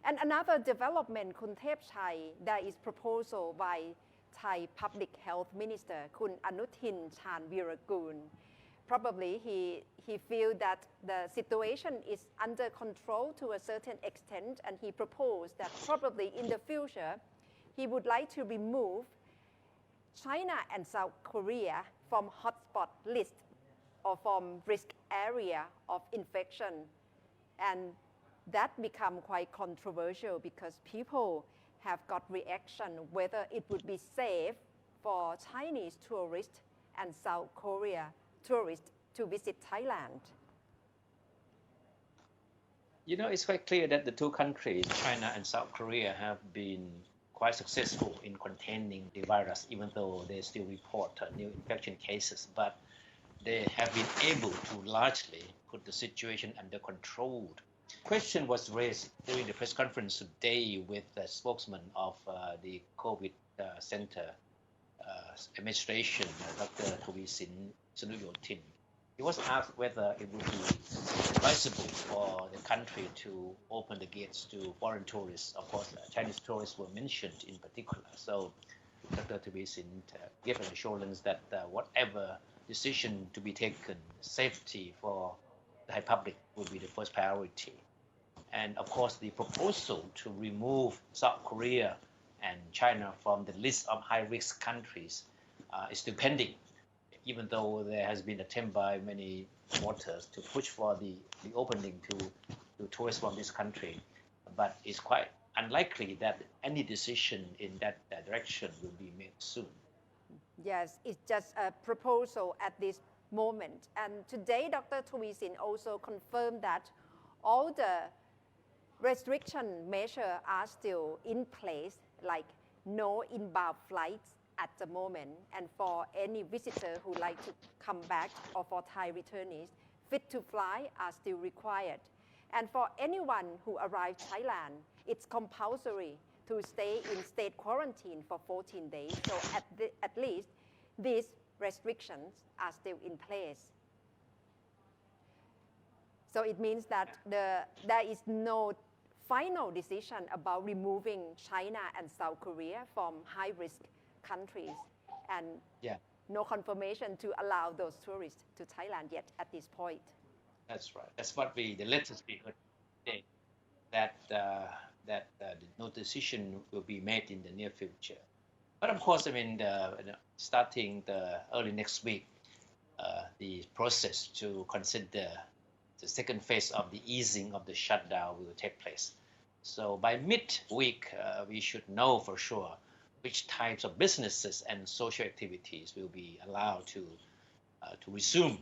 And another development คุณเทพชัย there is proposal by Thai Public Health Minister คุณอนุทินชาญวีรกูล probably he feel that the situation is under control to a certain extent and he proposed that probably in the future he would like to remove China and South Korea from hotspot list or from risk area of infection and that become quite controversial because people have got reaction whether it would be safe for Chinese tourists and South Korea tourists to visit Thailand. You know, it's quite clear that the two countries, China and South Korea, have been quite successful in containing the virus, even though they still report new infection cases. But they have been able to largely put the situation under control. Question was raised during the press conference today with the spokesman of the COVID Center administration, Dr. Tavisin Sunuyotin. He was asked whether it would be advisable for the country to open the gates to foreign tourists. Of course, Chinese tourists were mentioned in particular. So Dr. Tavisin gave an assurance that whatever decision to be taken, safety for the Thai public would be the first priority. And of course, the proposal to remove South Korea and China from the list of high-risk countries is still pending, even though there has been attempt by many waters to push for the opening to tourists from this country. But it's quite unlikely that any decision in that direction will be made soon. Yes, it's just a proposal at this moment. And today, Dr. Tavisin also confirmed that all the restriction measures are still in place, like no inbound flights at the moment. And for any visitor who like to come back or for Thai returnees, fit to fly are still required. And for anyone who arrives Thailand, it's compulsory to stay in state quarantine for 14 days. So at least these restrictions are still in place. So it means that there is no final decision about removing China and South Korea from high-risk countries and no confirmation to allow those tourists to Thailand yet at this point. That's right. That's what the latest we heard today, that no decision will be made in the near future. But of course, I mean, starting the early next week, the process to consider the second phase of the easing of the shutdown will take place. So by mid-week, we should know for sure which types of businesses and social activities will be allowed to resume.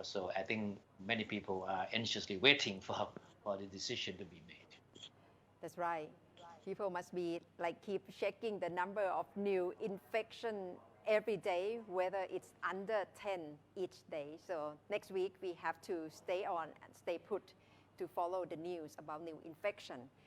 So I think many people are anxiously waiting for the decision to be made. That's right. People must be keep checking the number of new infection every day, whether it's under 10 each day. So next week we have to stay on and stay put to follow the news about new infection.